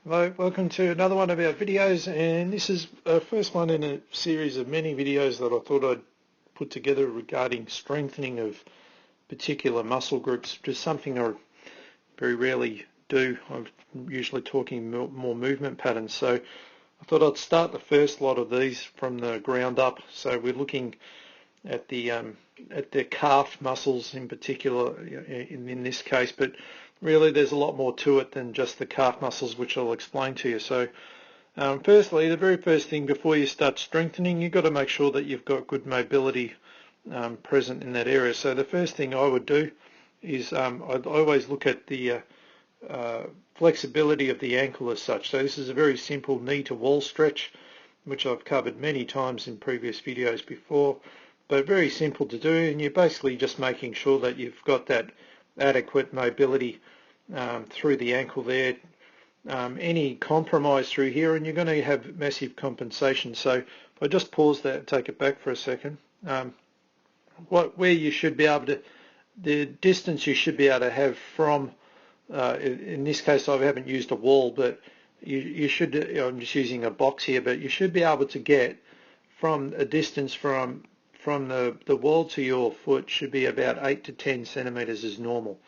Hello, welcome to another one of our videos, and this is the first one in a series of many videos that I thought I'd put together regarding strengthening of particular muscle groups, just something I very rarely do. I'm usually talking more movement patterns, so I thought I'd start the first lot of these from the ground up. So we're looking at the calf muscles in particular in this case, but really there's a lot more to it than just the calf muscles, which I'll explain to you. So firstly, the very first thing before you start strengthening, you've got to make sure that you've got good mobility present in that area. So the first thing I would do is I'd always look at the flexibility of the ankle as such. So this is a very simple knee to wall stretch, which I've covered many times in previous videos before, but very simple to do, and you're basically just making sure that you've got that adequate mobility through the ankle there. Any compromise through here and you're going to have massive compensation. So if I just pause that and take it back for a second, where you should be able to, the distance you should be able to have from, in this case I haven't used a wall, but you should, I'm just using a box here, but you should be able to get from a distance from the wall to your foot should be about 8 to 10 centimeters is normal.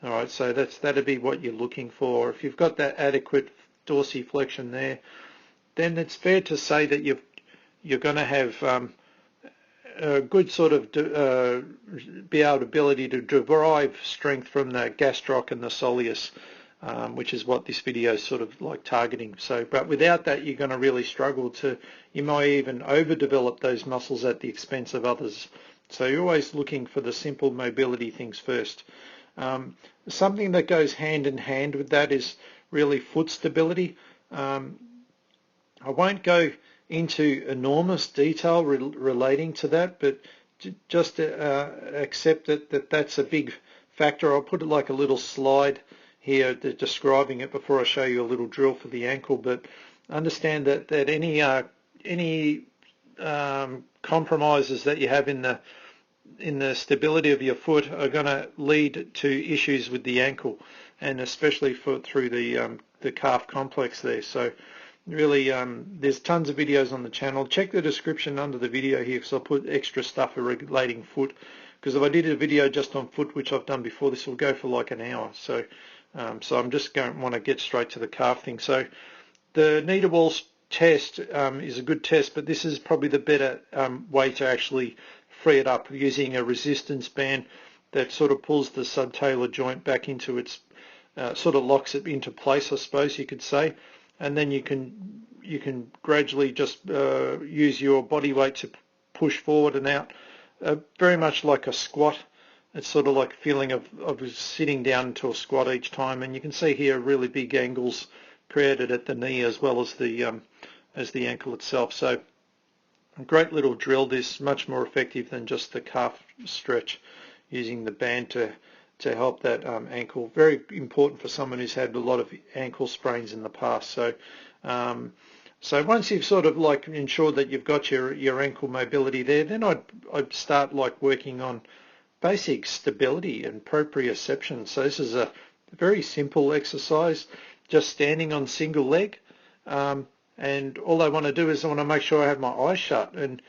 All right, so that'd be what you're looking for. If you've got that adequate dorsiflexion there, then it's fair to say that you're going to have a good sort of ability to derive strength from the gastroc and the soleus, which is what this video is sort of like targeting. So, but without that, you're going to really struggle to, you might even overdevelop those muscles at the expense of others. So you're always looking for the simple mobility things first. Something that goes hand in hand with that is really foot stability. I won't go into enormous detail relating to that, but just accept that that's a big factor. I'll put it like a little slide here describing it before I show you a little drill for the ankle, but understand that any compromises that you have in the stability of your foot are going to lead to issues with the ankle, and especially through the calf complex there. So really there's tons of videos on the channel. Check the description under the video here because I'll put extra stuff relating foot, because if I did a video just on foot, which I've done before, this will go for like an hour. So I'm just going to want to get straight to the calf thing. So the knee to wall test is a good test, but this is probably the better way to actually free it up, using a resistance band that sort of pulls the subtalar joint back into its, sort of locks it into place, I suppose you could say, and then you can gradually just use your body weight to push forward and out, very much like a squat. It's sort of like a feeling of sitting down into a squat each time, and you can see here really big angles created at the knee as well as the ankle itself. So a great little drill. This much more effective than just the calf stretch, using the band to help that ankle. Very important for someone who's had a lot of ankle sprains in the past. So so once you've sort of like ensured that you've got your ankle mobility there, then I'd start like working on basic stability and proprioception. So this is a very simple exercise, just standing on single leg, and all I want to do is I want to make sure I have my eyes shut, and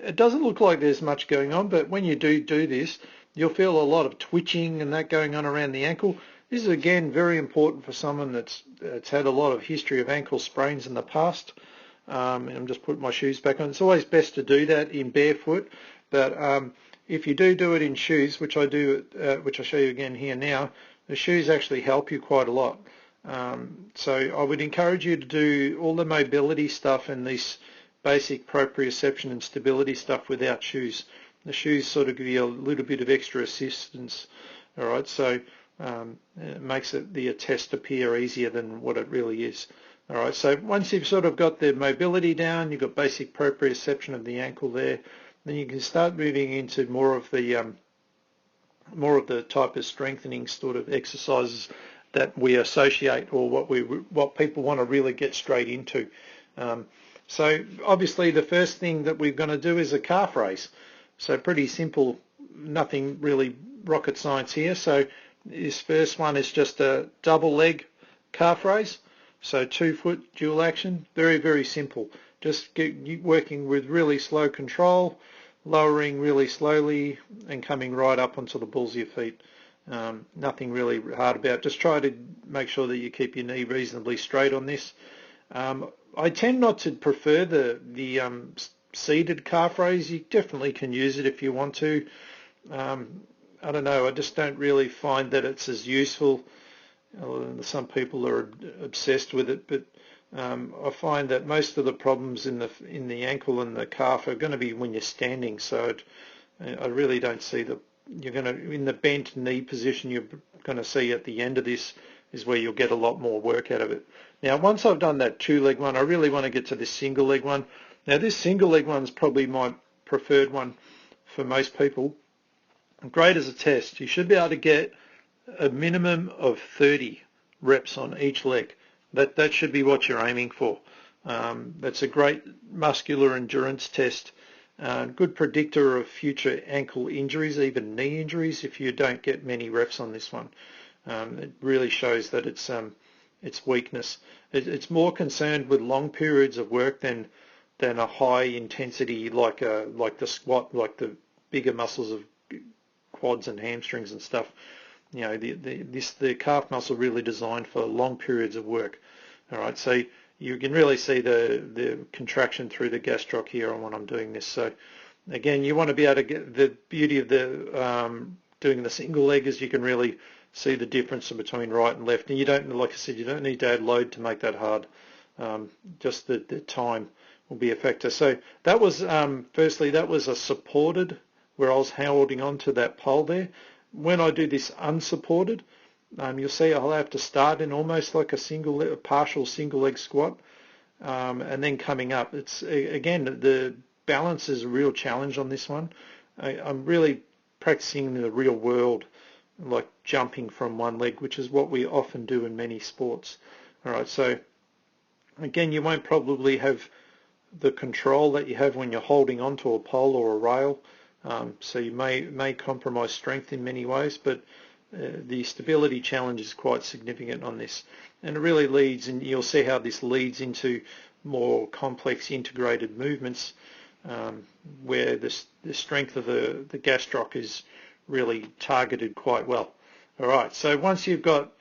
it doesn't look like there's much going on, but when you do this, you'll feel a lot of twitching and that going on around the ankle. This is again very important for someone that's had a lot of history of ankle sprains in the past. And I'm just putting my shoes back on. It's always best to do that in barefoot, but if you do it in shoes, which I do, which I'll show you again here now, the shoes actually help you quite a lot. So I would encourage you to do all the mobility stuff and this basic proprioception and stability stuff without shoes. The shoes sort of give you a little bit of extra assistance. All right, so it makes the test appear easier than what it really is. All right, so once you've sort of got the mobility down, you've got basic proprioception of the ankle there, then you can start moving into more of the type of strengthening sort of exercises that we associate, or what people want to really get straight into. So obviously the first thing that we're going to do is a calf raise. So pretty simple, nothing really rocket science here. So this first one is just a double leg calf raise. So 2-foot dual action, very, very simple. Just working with really slow control, lowering really slowly and coming right up onto the balls of your feet. Nothing really hard about it. Just try to make sure that you keep your knee reasonably straight on this. I tend not to prefer the seated calf raise. You definitely can use it if you want to. I don't know, I just don't really find that it's as useful. Some people are obsessed with it, but I find that most of the problems in the ankle and the calf are going to be when you're standing. So I really don't see you're going to, in the bent knee position, you're going to see at the end of this is where you'll get a lot more work out of it. Now, once I've done that 2-leg one, I really want to get to this single leg one. Now, this single leg one is probably my preferred one for most people. Great as a test. You should be able to get a minimum of 30 reps on each leg. That should be what you're aiming for. That's a great muscular endurance test. Good predictor of future ankle injuries, even knee injuries, if you don't get many reps on this one. It really shows that its weakness. It's more concerned with long periods of work than a high intensity like the squat, like the bigger muscles of quads and hamstrings and stuff. You know, the calf muscle really designed for long periods of work. All right, so you can really see the contraction through the gastroc here on when I'm doing this. So again, you want to be able to get the beauty of the doing the single leg is you can really see the difference between right and left. And you don't, like I said, you don't need to add load to make that hard. Just the time will be a factor. So that was, firstly, that was a supported, where I was holding on to that pole there. When I do this unsupported, you'll see I'll have to start in almost like a partial single leg squat, and then coming up. It's, again, the balance is a real challenge on this one. I'm really practicing in the real world, like jumping from one leg, which is what we often do in many sports. All right, so again, you won't probably have the control that you have when you're holding onto a pole or a rail. So you may compromise strength in many ways, but the stability challenge is quite significant on this. And it really leads, and you'll see how this leads into more complex integrated movements where the strength of the gastroc is really targeted quite well. All right, so once you've got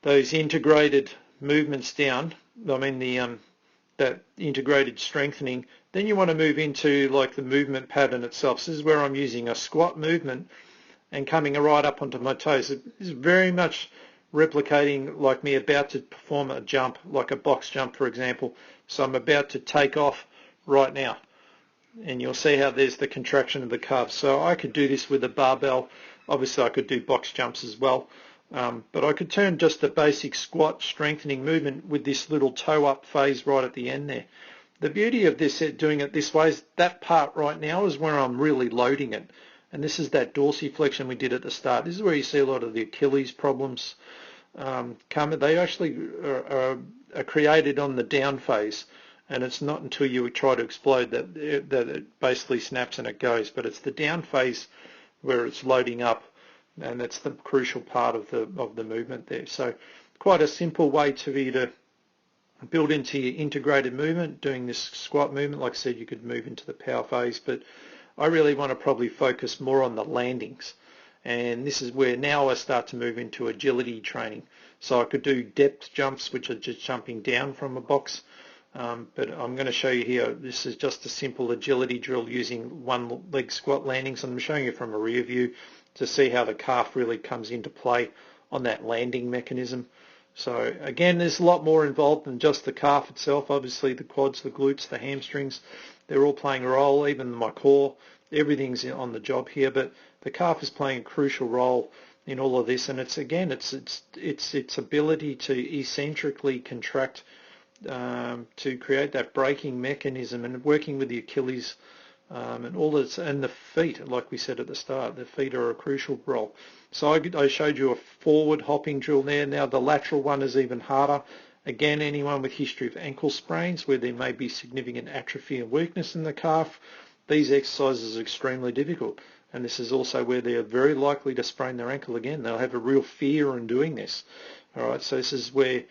those integrated movements down, I mean that integrated strengthening, then you want to move into like the movement pattern itself. So this is where I'm using a squat movement and coming right up onto my toes. It is very much replicating like me about to perform a jump, like a box jump, for example. So I'm about to take off right now. And you'll see how there's the contraction of the calves. So I could do this with a barbell. Obviously I could do box jumps as well. But I could turn just the basic squat strengthening movement with this little toe up phase right at the end there. The beauty of this, doing it this way, is that part right now is where I'm really loading it. And this is that dorsiflexion we did at the start. This is where you see a lot of the Achilles problems come. They actually are created on the down phase. And it's not until you try to explode that it basically snaps and it goes. But it's the down phase where it's loading up. And that's the crucial part of the movement there. So quite a simple way to build into your integrated movement, doing this squat movement. Like I said, you could move into the power phase, but I really want to probably focus more on the landings. And this is where now I start to move into agility training. So I could do depth jumps, which are just jumping down from a box. But I'm going to show you here, this is just a simple agility drill using one leg squat landings. I'm showing you from a rear view to see how the calf really comes into play on that landing mechanism. So again, there's a lot more involved than just the calf itself. Obviously the quads, the glutes, the hamstrings, they're all playing a role, even my core, everything's on the job here, but the calf is playing a crucial role in all of this. And it's, again, its ability to eccentrically contract to create that braking mechanism, and working with the Achilles and all this, and the feet, like we said at the start, the feet are a crucial role. So I showed you a forward hopping drill there. Now the lateral one is even harder. Again, anyone with history of ankle sprains where there may be significant atrophy and weakness in the calf, these exercises are extremely difficult. And this is also where they are very likely to sprain their ankle again. They'll have a real fear in doing this. All right, so this is where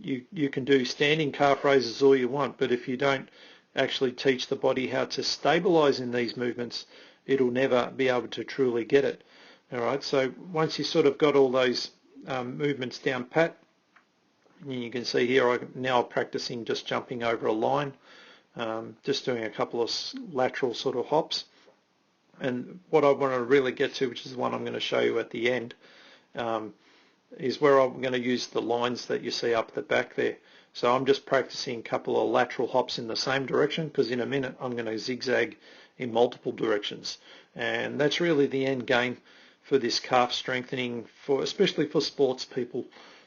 you can do standing calf raises all you want, but if you don't actually teach the body how to stabilize in these movements, it'll never be able to truly get it. All right, so once you sort of got all those movements down pat, you can see here I'm now practicing just jumping over a line, just doing a couple of lateral sort of hops. And what I want to really get to, which is the one I'm going to show you at the end, is where I'm going to use the lines that you see up the back there. So I'm just practicing a couple of lateral hops in the same direction, because in a minute I'm going to zigzag in multiple directions. And that's really the end game for this calf strengthening, especially for sports people,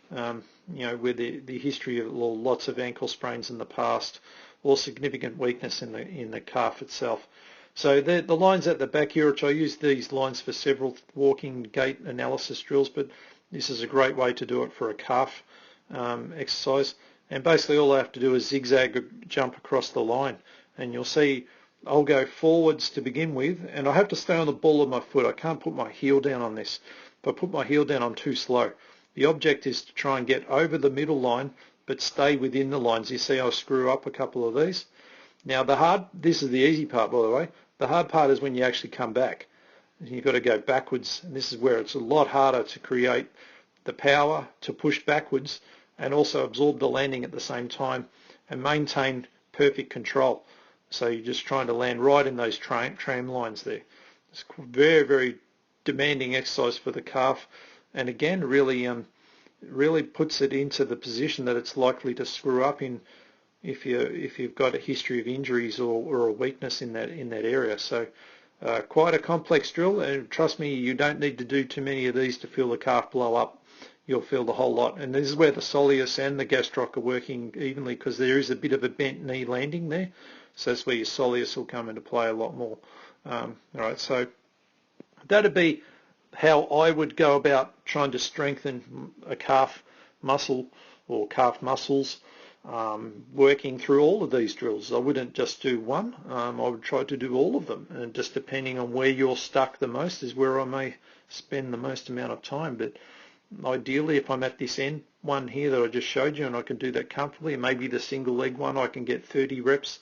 with the history of lots of ankle sprains in the past, or significant weakness in the calf itself. So the lines at the back here, which I use these lines for several walking gait analysis drills, but this is a great way to do it for a calf exercise. And basically all I have to do is zigzag or jump across the line. And you'll see I'll go forwards to begin with, and I have to stay on the ball of my foot. I can't put my heel down on this. If I put my heel down, I'm too slow. The object is to try and get over the middle line, but stay within the lines. You see I screw up a couple of these. Now this is the easy part, by the way. The hard part is when you actually come back. You've got to go backwards, and this is where it's a lot harder to create the power to push backwards and also absorb the landing at the same time and maintain perfect control. So you're just trying to land right in those tram lines there. It's very, very demanding exercise for the calf, and again really puts it into the position that it's likely to screw up in if you've got a history of injuries or a weakness in that area. So quite a complex drill, and trust me, you don't need to do too many of these to feel the calf blow up. You'll feel the whole lot. And this is where the soleus and the gastroc are working evenly, because there is a bit of a bent knee landing there. So that's where your soleus will come into play a lot more. All right, so that'd be how I would go about trying to strengthen a calf muscle or calf muscles, working through all of these drills. I wouldn't just do one. I would try to do all of them, and just depending on where you're stuck the most is where I may spend the most amount of time. But ideally, if I'm at this end one here that I just showed you and I can do that comfortably, and maybe the single leg one, I can get 30 reps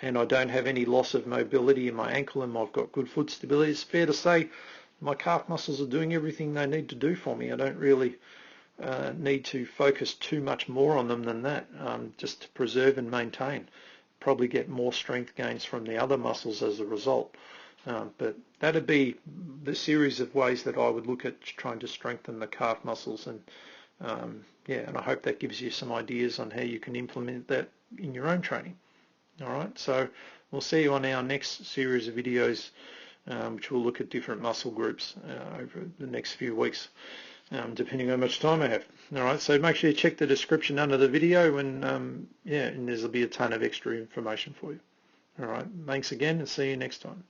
and I don't have any loss of mobility in my ankle and I've got good foot stability, it's fair to say my calf muscles are doing everything they need to do for me. I don't really need to focus too much more on them than that, just to preserve and maintain. Probably get more strength gains from the other muscles as a result. But that'd be the series of ways that I would look at trying to strengthen the calf muscles, and and I hope that gives you some ideas on how you can implement that in your own training. All right, so we'll see you on our next series of videos, which will look at different muscle groups over the next few weeks, depending on how much time I have. All right, so make sure you check the description under the video, and and there'll be a ton of extra information for you. All right, thanks again, and see you next time.